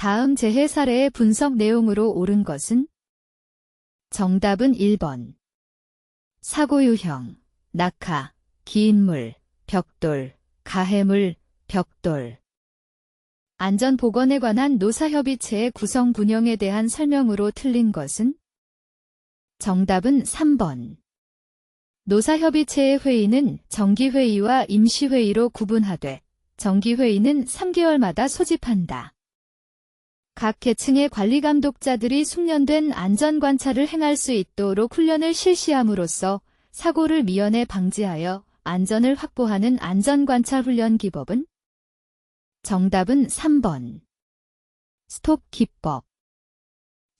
다음 재해 사례의 분석 내용으로 옳은 것은? 정답은 1번. 사고 유형, 낙하, 기인물, 벽돌, 가해물, 벽돌. 안전보건에 관한 노사협의체의 구성 분형에 대한 설명으로 틀린 것은? 정답은 3번. 노사협의체의 회의는 정기회의와 임시회의로 구분하되 정기회의는 3개월마다 소집한다. 각 계층의 관리감독자들이 숙련된 안전관찰을 행할 수 있도록 훈련을 실시함으로써 사고를 미연에 방지하여 안전을 확보하는 안전관찰훈련 기법은? 정답은 3번. 스톱 기법.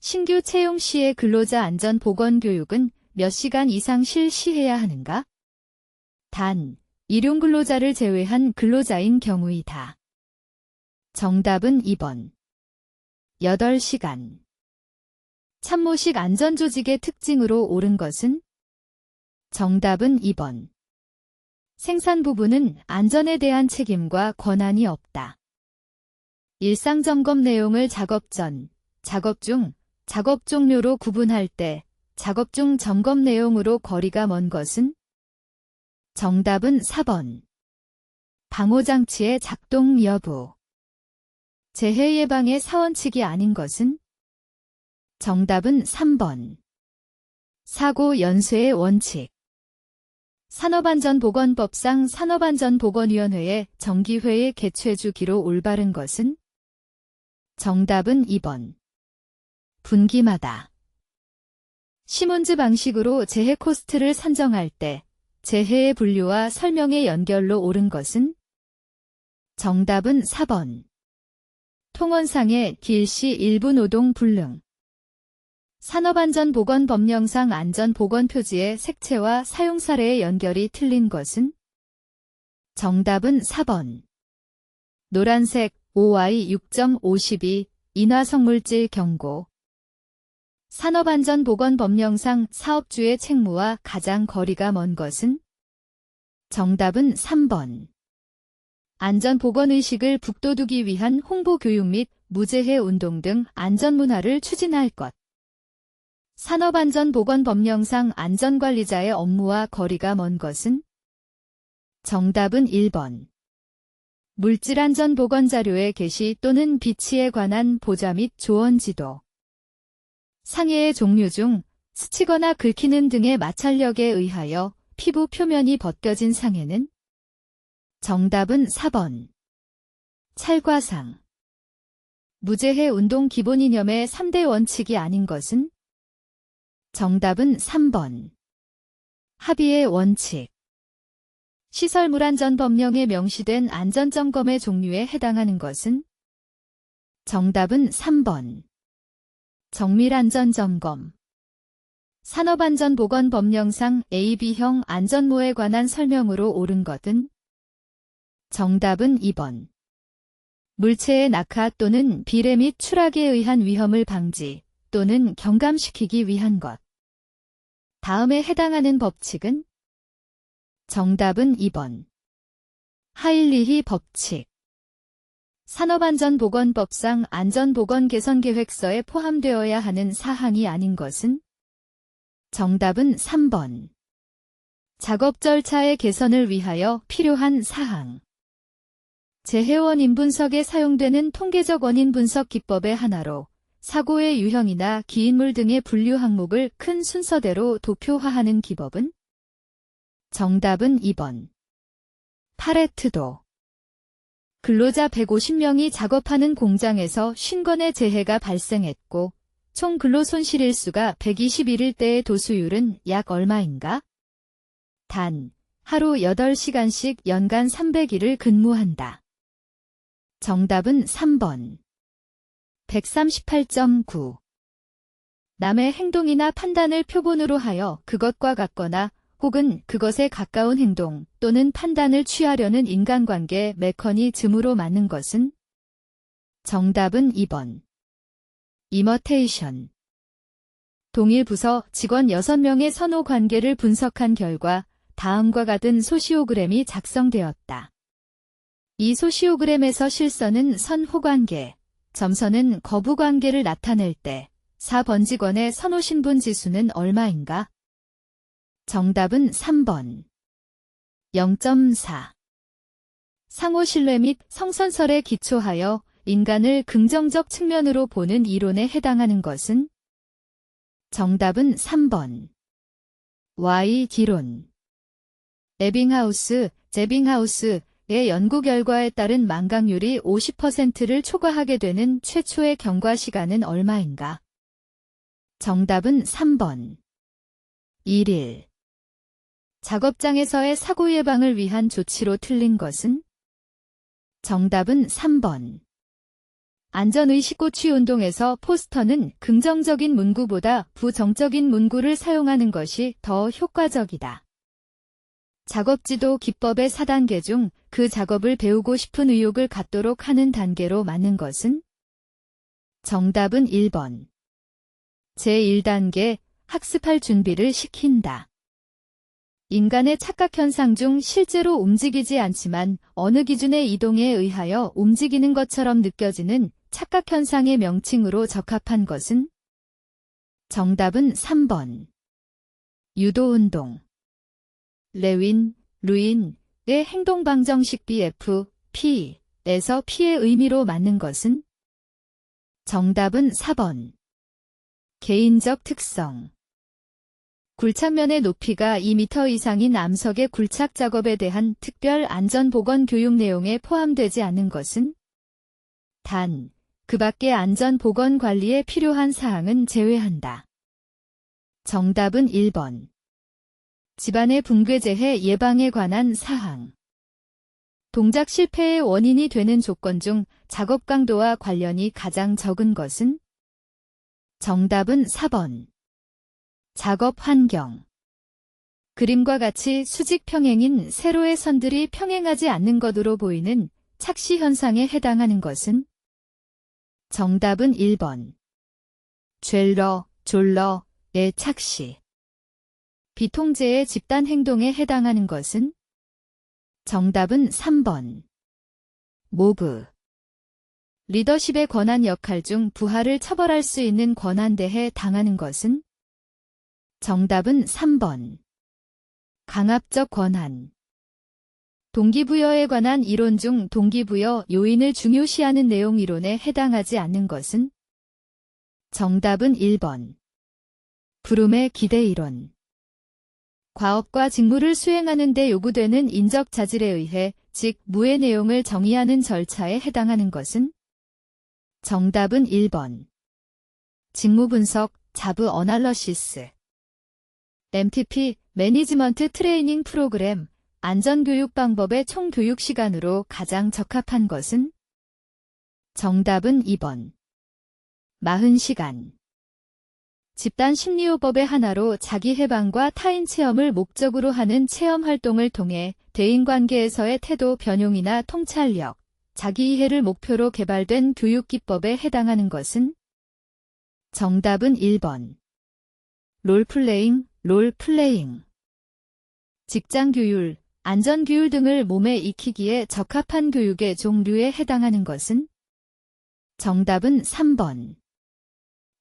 신규 채용 시의 근로자 안전보건교육은 몇 시간 이상 실시해야 하는가? 단, 일용 근로자를 제외한 근로자인 경우이다. 정답은 2번. 8시간. 참모식 안전조직의 특징으로 옳은 것은? 정답은 2번. 생산 부부는 안전에 대한 책임과 권한이 없다. 일상점검 내용을 작업 전, 작업 중, 작업 종료로 구분할 때 작업 중 점검 내용으로 거리가 먼 것은? 정답은 4번. 방호장치의 작동 여부. 재해 예방의 사원칙이 아닌 것은? 정답은 3번. 사고 연쇄의 원칙. 산업안전보건법상 산업안전보건위원회의 정기회의 개최 주기로 올바른 것은? 정답은 2번. 분기마다. 시몬즈 방식으로 재해 코스트를 산정할 때 재해의 분류와 설명의 연결로 옳은 것은? 정답은 4번. 통원상의 길시 일부 노동 불능. 산업안전보건법령상 안전보건표지의 색채와 사용 사례의 연결이 틀린 것은? 정답은 4번. 노란색 OI 6.52 인화성물질 경고. 산업안전보건법령상 사업주의 책무와 가장 거리가 먼 것은? 정답은 3번. 안전보건의식을 북돋우기 위한 홍보교육 및 무재해 운동 등 안전문화를 추진할 것. 산업안전보건법령상 안전관리자의 업무와 거리가 먼 것은? 정답은 1번. 물질안전보건자료의 게시 또는 비치에 관한 보좌 및 조언 지도. 상해의 종류 중 스치거나 긁히는 등의 마찰력에 의하여 피부 표면이 벗겨진 상해는? 정답은 4번. 찰과상. 무재해 운동 기본 이념의 3대 원칙이 아닌 것은? 정답은 3번. 합의의 원칙. 시설물안전법령에 명시된 안전점검의 종류에 해당하는 것은? 정답은 3번. 정밀안전점검. 산업안전보건법령상 AB형 안전모에 관한 설명으로 옳은 것은? 정답은 2번. 물체의 낙하 또는 비례 및 추락에 의한 위험을 방지 또는 경감시키기 위한 것. 다음에 해당하는 법칙은? 정답은 2번. 하일리히 법칙. 산업안전보건법상 안전보건개선계획서에 포함되어야 하는 사항이 아닌 것은? 정답은 3번. 작업 절차의 개선을 위하여 필요한 사항. 재해 원인 분석에 사용되는 통계적 원인 분석 기법의 하나로 사고의 유형이나 기인물 등의 분류 항목을 큰 순서대로 도표화하는 기법은? 정답은 2번. 파레트도. 근로자 150명이 작업하는 공장에서 50건의 재해가 발생했고 총 근로손실일수가 121일 때의 도수율은 약 얼마인가? 단, 하루 8시간씩 연간 300일을 근무한다. 정답은 3번. 138.9. 남의 행동이나 판단을 표본으로 하여 그것과 같거나 혹은 그것에 가까운 행동 또는 판단을 취하려는 인간관계 메커니즘으로 맞는 것은? 정답은 2번. 이머테이션. 동일 부서 직원 6명의 선호 관계를 분석한 결과 다음과 같은 소시오그램이 작성되었다. 이 소시오그램에서 실선은 선호관계, 점선은 거부관계를 나타낼 때 4번직원의 선호신분 지수는 얼마인가? 정답은 3번. 0.4. 상호신뢰 및 성선설에 기초하여 인간을 긍정적 측면으로 보는 이론에 해당하는 것은? 정답은 3번. Y기론. 제빙하우스의 연구 결과에 따른 망각률이 50%를 초과하게 되는 최초의 경과 시간은 얼마인가? 정답은 3번. 1일. 작업장에서의 사고 예방을 위한 조치로 틀린 것은? 정답은 3번. 안전의식 고취 운동에서 포스터는 긍정적인 문구보다 부정적인 문구를 사용하는 것이 더 효과적이다. 작업지도 기법의 4단계 중 그 작업을 배우고 싶은 의욕을 갖도록 하는 단계로 맞는 것은? 정답은 1번. 제1단계, 학습할 준비를 시킨다. 인간의 착각현상 중 실제로 움직이지 않지만 어느 기준의 이동에 의하여 움직이는 것처럼 느껴지는 착각현상의 명칭으로 적합한 것은? 정답은 3번. 유도운동. 루인의 행동방정식 BF,P에서 P의 의미로 맞는 것은? 정답은 4번. 개인적 특성. 굴착면의 높이가 2m 이상인 암석의 굴착 작업에 대한 특별 안전보건 교육 내용에 포함되지 않은 것은? 단, 그 밖의 안전보건 관리에 필요한 사항은 제외한다. 정답은 1번. 집안의 붕괴재해 예방에 관한 사항. 동작 실패의 원인이 되는 조건 중 작업 강도와 관련이 가장 적은 것은? 정답은 4번. 작업 환경. 그림과 같이 수직 평행인 세로의 선들이 평행하지 않는 것으로 보이는 착시 현상에 해당하는 것은? 정답은 1번. 졸러의 착시. 비통제의 집단 행동에 해당하는 것은? 정답은 3번. 모브. 리더십의 권한 역할 중 부하를 처벌할 수 있는 권한대해 당하는 것은? 정답은 3번. 강압적 권한. 동기부여에 관한 이론 중 동기부여 요인을 중요시하는 내용 이론에 해당하지 않는 것은? 정답은 1번. 브룸의 기대 이론. 과업과 직무를 수행하는 데 요구되는 인적 자질에 의해 즉 무의 내용을 정의하는 절차에 해당하는 것은? 정답은 1번. 직무 분석, 자브 어널러시스. MTP, 매니지먼트 트레이닝 프로그램, 안전교육 방법의 총교육 시간으로 가장 적합한 것은? 정답은 2번. 40시간. 집단 심리호법의 하나로 자기 해방과 타인 체험을 목적으로 하는 체험 활동을 통해 대인관계에서의 태도 변용이나 통찰력, 자기 이해를 목표로 개발된 교육 기법에 해당하는 것은? 정답은 1번. 롤플레잉. 직장 규율, 안전 규율 등을 몸에 익히기에 적합한 교육의 종류에 해당하는 것은? 정답은 3번.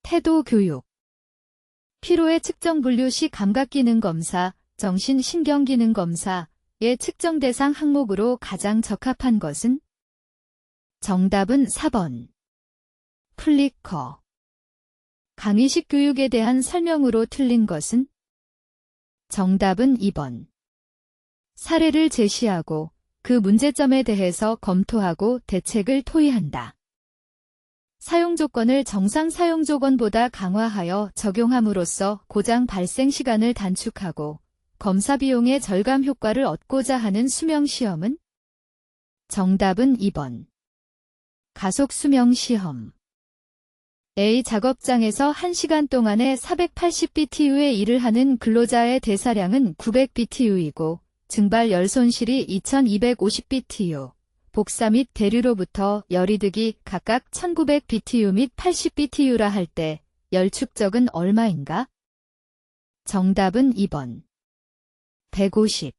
태도 교육. 피로의 측정 분류 시 감각기능 검사, 정신신경기능 검사의 측정 대상 항목으로 가장 적합한 것은? 정답은 4번. 플리커. 강의식 교육에 대한 설명으로 틀린 것은? 정답은 2번. 사례를 제시하고 그 문제점에 대해서 검토하고 대책을 토의한다. 사용 조건을 정상 사용 조건보다 강화하여 적용함으로써 고장 발생 시간을 단축하고 검사 비용의 절감 효과를 얻고자 하는 수명 시험은? 정답은 2번. 가속 수명 시험. A 작업장에서 1시간 동안에 480BTU의 일을 하는 근로자의 대사량은 900BTU이고 증발 열 손실이 2250BTU. 복사 및 대류로부터 열이득이 각각 1900BTU 및 80BTU라 할 때 열 축적은 얼마인가? 정답은 2번. 150.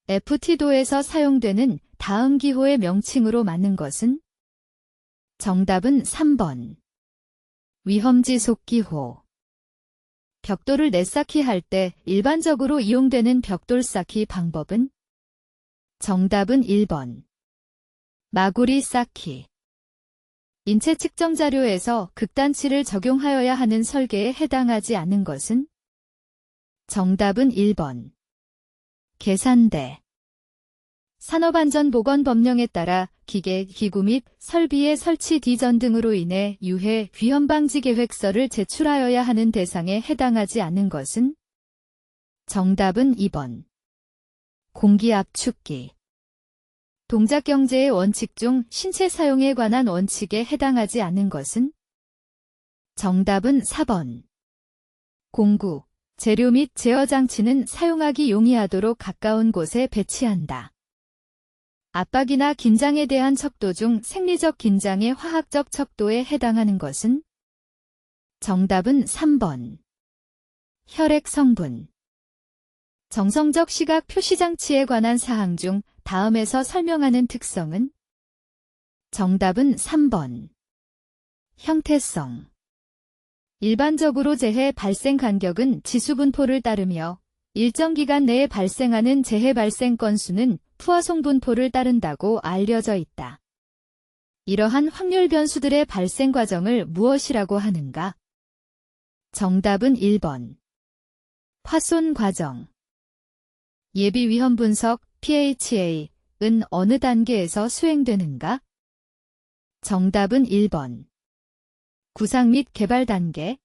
FT도에서 사용되는 다음 기호의 명칭으로 맞는 것은? 정답은 3번. 위험지속 기호. 벽돌을 내쌓기 할 때 일반적으로 이용되는 벽돌 쌓기 방법은? 정답은 1번. 마구리 쌓기. 인체 측정 자료에서 극단치를 적용하여야 하는 설계에 해당하지 않는 것은? 정답은 1번. 계산대. 산업안전보건법령에 따라 기계, 기구 및 설비의 설치 뒤전 등으로 인해 유해 위험방지 계획서를 제출하여야 하는 대상에 해당하지 않는 것은? 정답은 2번. 공기압축기. 동작경제의 원칙 중 신체 사용에 관한 원칙에 해당하지 않는 것은? 정답은 4번. 공구, 재료 및 제어 장치는 사용하기 용이하도록 가까운 곳에 배치한다. 압박이나 긴장에 대한 척도 중 생리적 긴장의 화학적 척도에 해당하는 것은? 정답은 3번. 혈액 성분. 정성적 시각 표시장치에 관한 사항 중 다음에서 설명하는 특성은? 정답은 3번. 형태성. 일반적으로 재해 발생 간격은 지수분포를 따르며 일정 기간 내에 발생하는 재해 발생 건수는 푸아송 분포를 따른다고 알려져 있다. 이러한 확률 변수들의 발생 과정을 무엇이라고 하는가? 정답은 1번. 파손 과정. 예비 위험 분석 PHA은 어느 단계에서 수행되는가? 정답은 1번. 구상 및 개발 단계.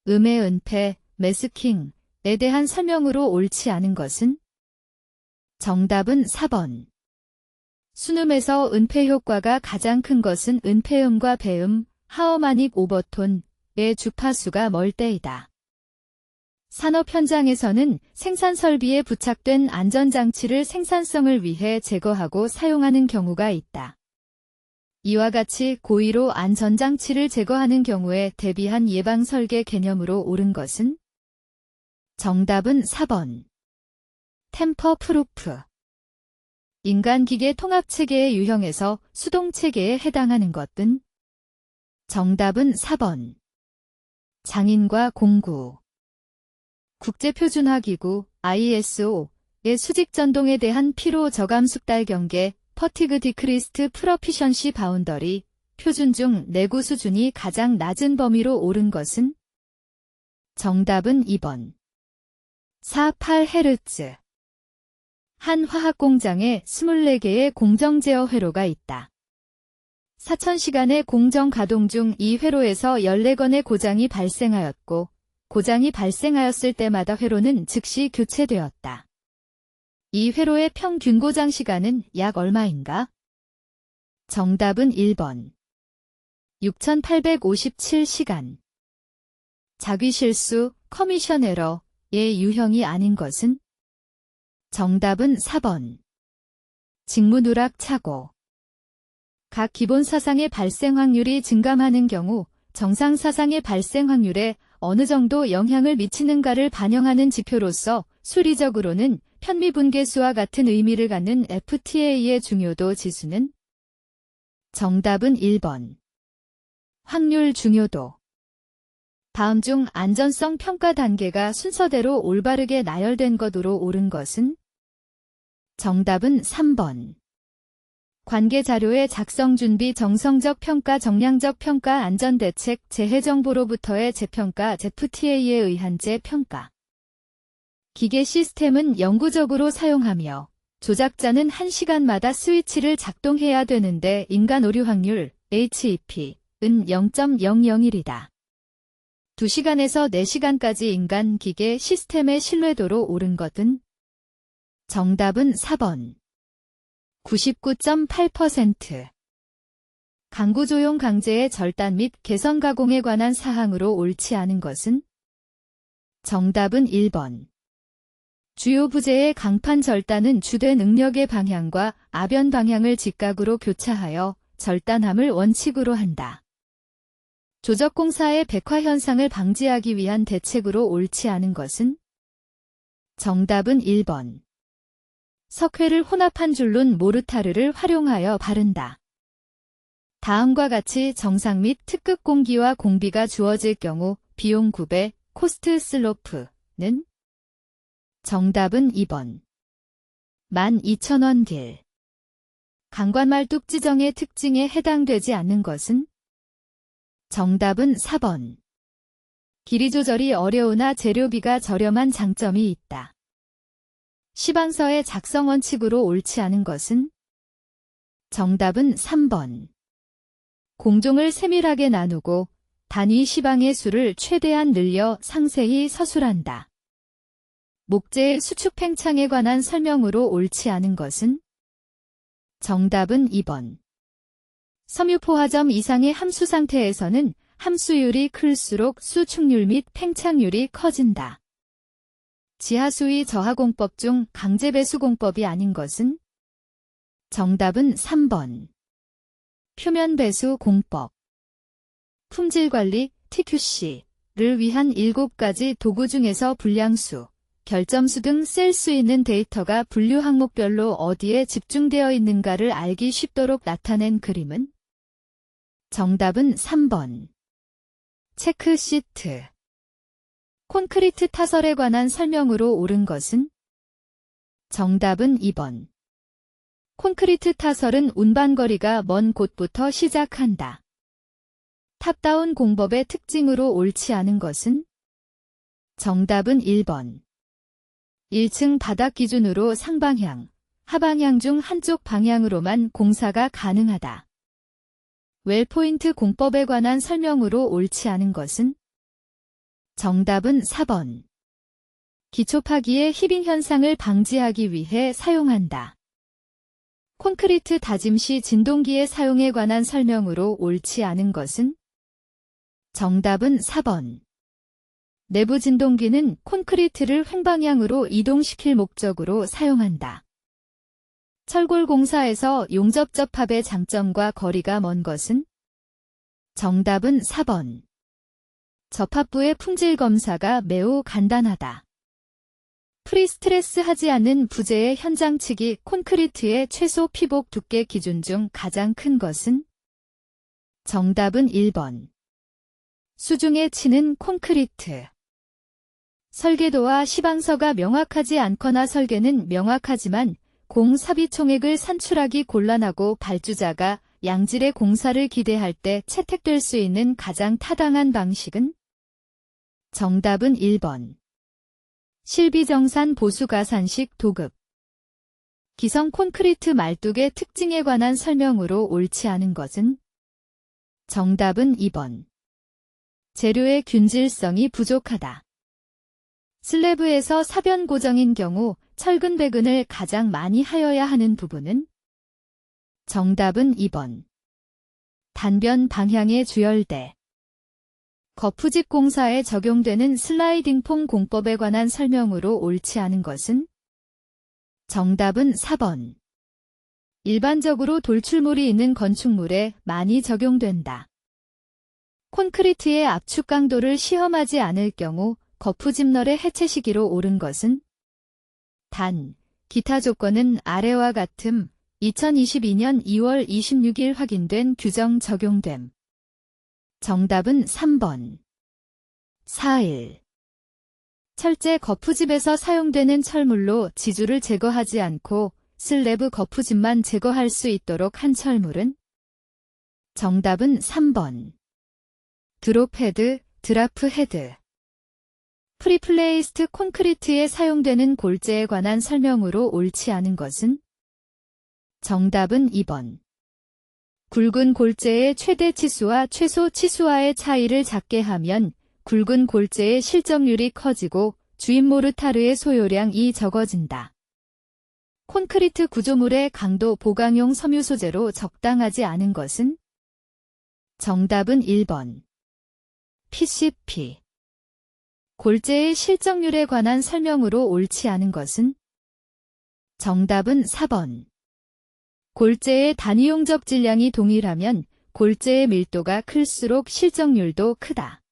음해 은폐, 매스킹에 대한 설명으로 옳지 않은 것은? 정답은 4번. 순음에서 은폐 효과가 가장 큰 것은 은폐음과 배음, 하어마닉 오버톤의 주파수가 멀 때이다. 산업 현장에서는 생산 설비에 부착된 안전장치를 생산성을 위해 제거하고 사용하는 경우가 있다. 이와 같이 고의로 안전장치를 제거하는 경우에 대비한 예방 설계 개념으로 옳은 것은? 정답은 4번. 템퍼 프루프. 인간-기계 통합체계의 유형에서 수동체계에 해당하는 것은? 정답은 4번. 장인과 공구. 국제표준화기구 ISO의 수직전동에 대한 피로 저감 숙달 경계 퍼티그 디크리스트 프로피션시 바운더리 표준 중 내구 수준이 가장 낮은 범위로 옳은 것은? 정답은 2번. 48Hz. 한 화학공장에 24개의 공정 제어 회로가 있다. 4000시간의 공정 가동 중 이 회로에서 14건의 고장이 발생하였고 고장이 발생하였을 때마다 회로는 즉시 교체되었다. 이 회로의 평균 고장 시간은 약 얼마인가? 정답은 1번. 6857시간. 자귀실수, 커미션 에러의 유형이 아닌 것은? 정답은 4번. 직무누락 착오. 각 기본 사상의 발생 확률이 증감하는 경우 정상 사상의 발생 확률에 어느 정도 영향을 미치는가를 반영하는 지표로서 수리적으로는 편미분계수와 같은 의미를 갖는 FTA의 중요도 지수는? 정답은 1번. 확률 중요도. 다음 중 안전성 평가 단계가 순서대로 올바르게 나열된 것으로 옳은 것은? 정답은 3번. 관계자료의 작성 준비 정성적 평가 정량적 평가 안전대책 재해정보로부터의 재평가 FTA에 의한 재평가. 기계 시스템은 영구적으로 사용하며 조작자는 1시간마다 스위치를 작동해야 되는데 인간 오류 확률 HEP은 0.001이다. 2시간에서 4시간까지 인간 기계 시스템의 신뢰도로 옳은 것은? 정답은 4번. 99.8%. 강구조용 강제의 절단 및 개선 가공에 관한 사항으로 옳지 않은 것은? 정답은 1번. 주요 부재의 강판 절단은 주된 응력의 방향과 아변 방향을 직각으로 교차하여 절단함을 원칙으로 한다. 조적공사의 백화 현상을 방지하기 위한 대책으로 옳지 않은 것은? 정답은 1번. 석회를 혼합한 줄눈 모르타르를 활용하여 바른다. 다음과 같이 정상 및 특급 공기와 공비가 주어질 경우 비용 9배, 코스트 슬로프는 정답은 2번. 12,000원 딜. 강관말 뚝지정의 특징에 해당되지 않는 것은 정답은 4번. 길이 조절이 어려우나 재료비가 저렴한 장점이 있다. 시방서의 작성 원칙으로 옳지 않은 것은 정답은 3번. 공종을 세밀하게 나누고 단위 시방의 수를 최대한 늘려 상세히 서술한다. 목재의 수축 팽창에 관한 설명으로 옳지 않은 것은 정답은 2번. 섬유포화점 이상의 함수 상태에서는 함수율이 클수록 수축률 및 팽창률이 커진다. 지하수의 저하공법 중 강제배수공법이 아닌 것은 정답은 3번. 표면배수공법. 품질관리 TQC를 위한 7가지 도구 중에서 분량수, 결점수 등 셀 수 있는 데이터가 분류 항목별로 어디에 집중되어 있는가를 알기 쉽도록 나타낸 그림은 정답은 3번. 체크시트. 콘크리트 타설에 관한 설명으로 옳은 것은 정답은 2번. 콘크리트 타설은 운반거리가 먼 곳부터 시작한다. 탑다운 공법의 특징으로 옳지 않은 것은 정답은 1번. 1층 바닥 기준으로 상방향, 하방향 중 한쪽 방향으로만 공사가 가능하다. 웰포인트 공법에 관한 설명으로 옳지 않은 것은 정답은 4번. 기초 파기의 히빙 현상을 방지하기 위해 사용한다. 콘크리트 다짐 시 진동기의 사용에 관한 설명으로 옳지 않은 것은 정답은 4번. 내부 진동기는 콘크리트를 횡방향으로 이동시킬 목적으로 사용한다. 철골 공사에서 용접접합의 장점과 거리가 먼 것은 정답은 4번. 접합부의 품질 검사가 매우 간단하다. 프리스트레스 하지 않는 부재의 현장치기 콘크리트의 최소 피복 두께 기준 중 가장 큰 것은 정답은 1번. 수중에 치는 콘크리트. 설계도와 시방서가 명확하지 않거나 설계는 명확하지만 공사비 총액을 산출하기 곤란하고 발주자가 양질의 공사를 기대할 때 채택될 수 있는 가장 타당한 방식은 정답은 1번. 실비정산 보수가산식 도급. 기성 콘크리트 말뚝의 특징에 관한 설명으로 옳지 않은 것은 정답은 2번. 재료의 균질성이 부족하다. 슬래브에서 사변 고정인 경우 철근 배근을 가장 많이 하여야 하는 부분은 정답은 2번. 단변 방향의 주열대. 거푸집 공사에 적용되는 슬라이딩 폼 공법에 관한 설명으로 옳지 않은 것은 정답은 4번. 일반적으로 돌출물이 있는 건축물에 많이 적용된다. 콘크리트의 압축 강도를 시험하지 않을 경우 거푸집널의 해체 시기로 옳은 것은 단, 기타 조건은 아래와 같음 2022년 2월 26일 확인된 규정 적용됨. 정답은 3번. 4일. 철제 거푸집에서 사용되는 철물로 지주를 제거하지 않고 슬래브 거푸집만 제거할 수 있도록 한 철물은 정답은 3번. 드롭헤드, 드라프헤드. 프리플레이스트 콘크리트에 사용되는 골재에 관한 설명으로 옳지 않은 것은 정답은 2번. 굵은 골재의 최대 치수와 최소 치수와의 차이를 작게 하면 굵은 골재의 실점률이 커지고 주입 모르타르의 소요량이 적어진다. 콘크리트 구조물의 강도 보강용 섬유 소재로 적당하지 않은 것은 정답은 1번. PCP. 골재의 실적률에 관한 설명으로 옳지 않은 것은 정답은 4번. 골재의 단위 용접 질량이 동일하면 골재의 밀도가 클수록 실적률도 크다.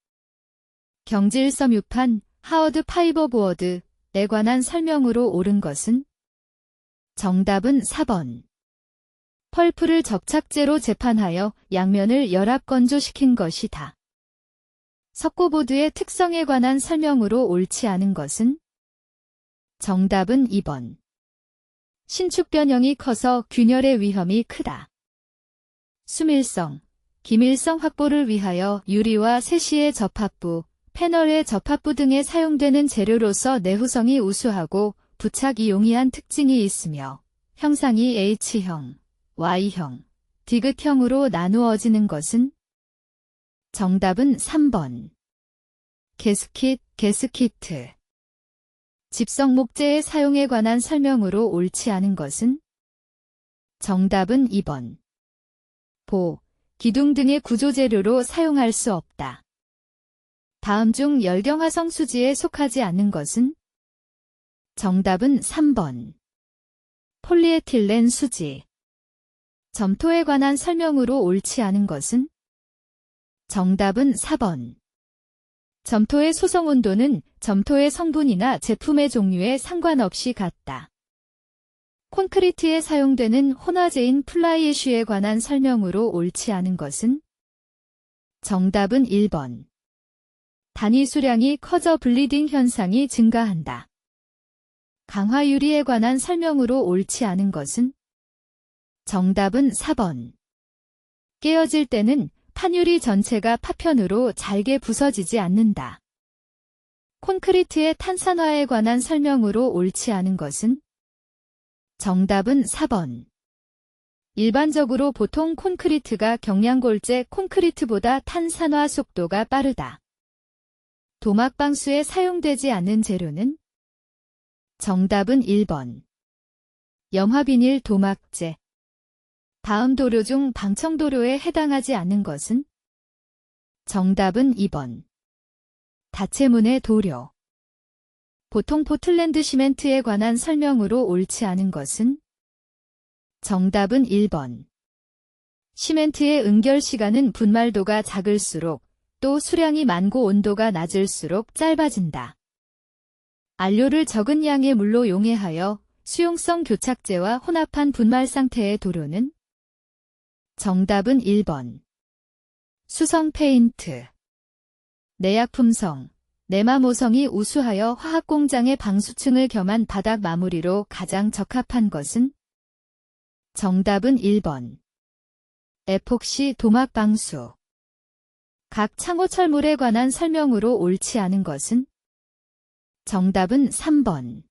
경질 섬유판, 하워드 파이버보어드에 관한 설명으로 옳은 것은 정답은 4번. 펄프를 접착제로 재판하여 양면을 열압 건조시킨 것이다. 석고보드의 특성에 관한 설명으로 옳지 않은 것은? 정답은 2번. 신축 변형이 커서 균열의 위험이 크다. 수밀성, 기밀성 확보를 위하여 유리와 세시의 접합부, 패널의 접합부 등에 사용되는 재료로서 내후성이 우수하고 부착이 용이한 특징이 있으며 형상이 H형, Y형, 디귿형으로 나누어지는 것은? 정답은 3번. 게스킷, 게스키트. 집성 목재의 사용에 관한 설명으로 옳지 않은 것은? 정답은 2번. 보, 기둥 등의 구조재료로 사용할 수 없다. 다음 중 열경화성 수지에 속하지 않는 것은? 정답은 3번. 폴리에틸렌 수지. 점토에 관한 설명으로 옳지 않은 것은? 정답은 4번. 점토의 소성 온도는 점토의 성분이나 제품의 종류에 상관없이 같다. 콘크리트에 사용되는 혼화제인 플라이애쉬에 관한 설명으로 옳지 않은 것은? 정답은 1번. 단위 수량이 커져 블리딩 현상이 증가한다. 강화 유리에 관한 설명으로 옳지 않은 것은? 정답은 4번. 깨어질 때는 판유리 전체가 파편으로 잘게 부서지지 않는다. 콘크리트의 탄산화에 관한 설명으로 옳지 않은 것은? 정답은 4번. 일반적으로 보통 콘크리트가 경량골재 콘크리트보다 탄산화 속도가 빠르다. 도막방수에 사용되지 않는 재료는? 정답은 1번. 염화비닐 도막재. 다음 도료 중 방청도료에 해당하지 않는 것은? 정답은 2번. 다채문의 도료. 보통 포틀랜드 시멘트에 관한 설명으로 옳지 않은 것은? 정답은 1번. 시멘트의 응결 시간은 분말도가 작을수록 또 수량이 많고 온도가 낮을수록 짧아진다. 안료를 적은 양의 물로 용해하여 수용성 교착제와 혼합한 분말 상태의 도료는? 정답은 1번. 수성 페인트. 내약품성, 내마모성이 우수하여 화학공장의 방수층을 겸한 바닥 마무리로 가장 적합한 것은? 정답은 1번. 에폭시 도막 방수. 각 창호철물에 관한 설명으로 옳지 않은 것은? 정답은 3번.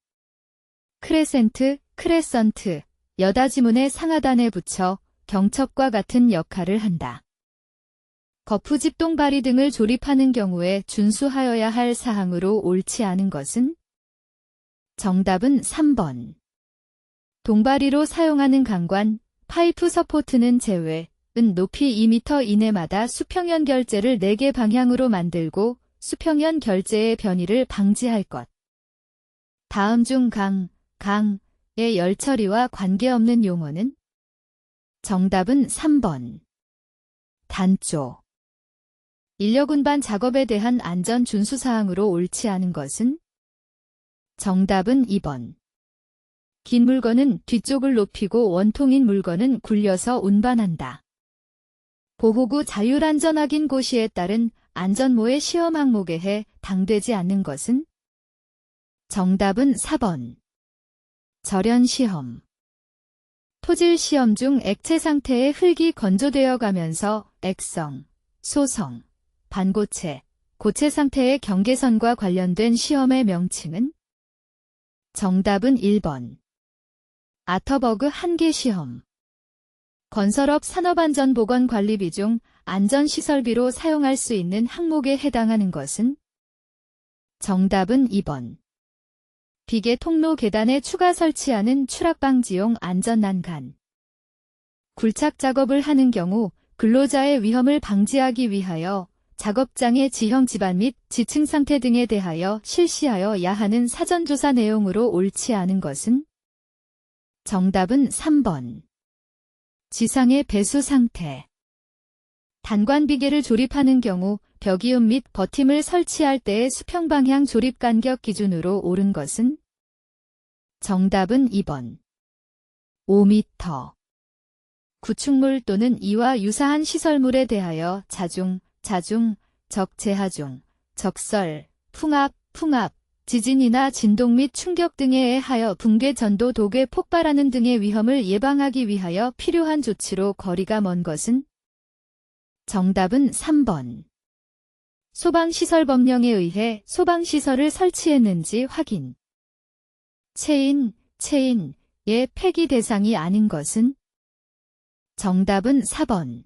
크레센트, 크레선트, 여다지문의 상하단에 붙여 경첩과 같은 역할을 한다. 거푸집동 바리 등을 조립하는 경우에 준수하여야 할 사항으로 옳지 않은 것은? 정답은 3번. 동바리로 사용하는 강관, 파이프 서포트는 제외, 은 높이 2m 이내마다 수평연 결재를 4개 방향으로 만들고 수평연 결재의 변이를 방지할 것. 다음 중 강의 열처리와 관계없는 용어는? 정답은 3번. 단조. 인력 운반 작업에 대한 안전 준수사항으로 옳지 않은 것은? 정답은 2번. 긴 물건은 뒤쪽을 높이고 원통인 물건은 굴려서 운반한다. 보호구 자율안전확인 고시에 따른 안전모의 시험 항목에 해당되지 않는 것은? 정답은 4번. 절연시험. 토질시험 중 액체 상태의 흙이 건조되어 가면서 액성, 소성, 반고체, 고체 상태의 경계선과 관련된 시험의 명칭은? 정답은 1번. 아터버그 한계 시험. 건설업 산업안전보건관리비 중 안전시설비로 사용할 수 있는 항목에 해당하는 것은? 정답은 2번. 비계 통로 계단에 추가 설치하는 추락방지용 안전난간. 굴착 작업을 하는 경우 근로자의 위험을 방지하기 위하여 작업장의 지형 지반 및 지층 상태 등에 대하여 실시하여야 하는 사전조사 내용으로 옳지 않은 것은? 정답은 3번. 지상의 배수 상태. 단관비계를 조립하는 경우 벽이음 및 버팀을 설치할 때의 수평방향 조립 간격 기준으로 옳은 것은? 정답은 2번. 5m. 구축물 또는 이와 유사한 시설물에 대하여 자중, 적재하중, 적설, 풍압, 지진이나 진동 및 충격 등에 의하여 붕괴, 전도, 독괴, 폭발하는 등의 위험을 예방하기 위하여 필요한 조치로 거리가 먼 것은? 정답은 3번. 소방시설법령에 의해 소방시설을 설치했는지 확인. 체인의 폐기 대상이 아닌 것은? 정답은 4번.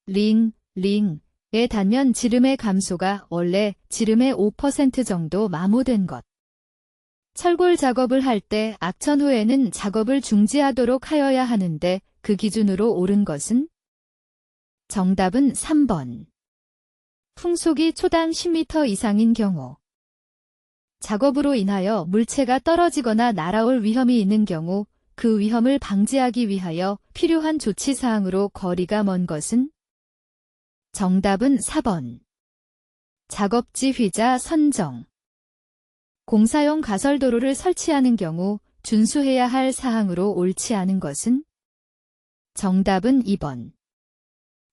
링의 단면 지름의 감소가 원래 지름의 5% 정도 마모된 것. 철골 작업을 할 때 악천 후에는 작업을 중지하도록 하여야 하는데 그 기준으로 옳은 것은? 정답은 3번. 풍속이 초당 10m 이상인 경우. 작업으로 인하여 물체가 떨어지거나 날아올 위험이 있는 경우 그 위험을 방지하기 위하여 필요한 조치사항으로 거리가 먼 것은? 정답은 4번. 작업지 휘자 선정. 공사용 가설도로를 설치하는 경우 준수해야 할 사항으로 옳지 않은 것은? 정답은 2번.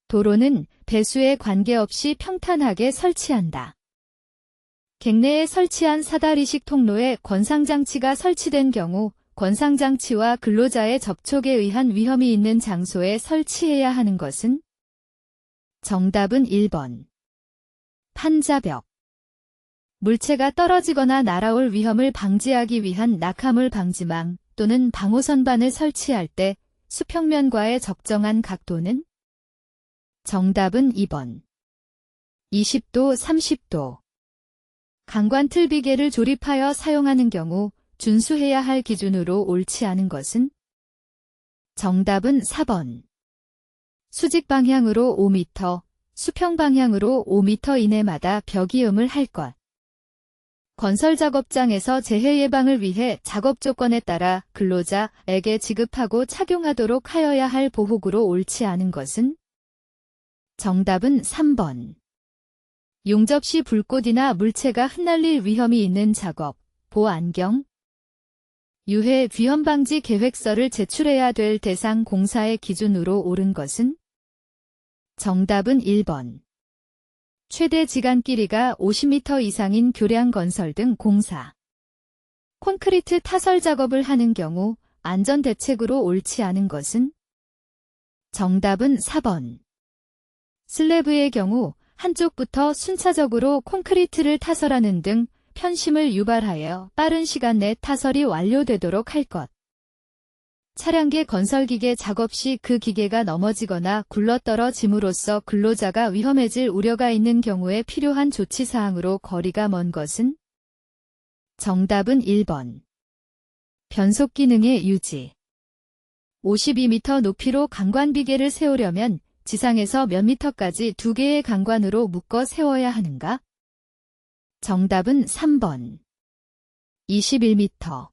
도로는 배수에 관계없이 평탄하게 설치한다. 객내에 설치한 사다리식 통로에 권상장치가 설치된 경우 권상장치와 근로자의 접촉에 의한 위험이 있는 장소에 설치해야 하는 것은? 정답은 1번. 판자벽. 물체가 떨어지거나 날아올 위험을 방지하기 위한 낙하물 방지망 또는 방호선반을 설치할 때 수평면과의 적정한 각도는? 정답은 2번. 20도, 30도. 강관 틀비개를 조립하여 사용하는 경우 준수해야 할 기준으로 옳지 않은 것은? 정답은 4번. 수직 방향으로 5m, 수평 방향으로 5m 이내마다 벽이음을 할 것. 건설 작업장에서 재해 예방을 위해 작업 조건에 따라 근로자에게 지급하고 착용하도록 하여야 할 보호구로 옳지 않은 것은? 정답은 3번. 용접 시 불꽃이나 물체가 흩날릴 위험이 있는 작업, 보안경. 유해 위험 방지 계획서를 제출해야 될 대상 공사의 기준으로 옳은 것은? 정답은 1번. 최대 지간 길이가 50m 이상인 교량 건설 등 공사. 콘크리트 타설 작업을 하는 경우 안전 대책으로 옳지 않은 것은? 정답은 4번. 슬래브의 경우 한쪽부터 순차적으로 콘크리트를 타설하는 등 편심을 유발하여 빠른 시간 내 타설이 완료되도록 할 것. 차량계 건설기계 작업 시 그 기계가 넘어지거나 굴러떨어짐으로써 근로자가 위험해질 우려가 있는 경우에 필요한 조치사항으로 거리가 먼 것은? 정답은 1번. 변속 기능의 유지. 52m 높이로 강관비계를 세우려면 지상에서 몇 미터까지 2개의 강관으로 묶어 세워야 하는가? 정답은 3번. 21m.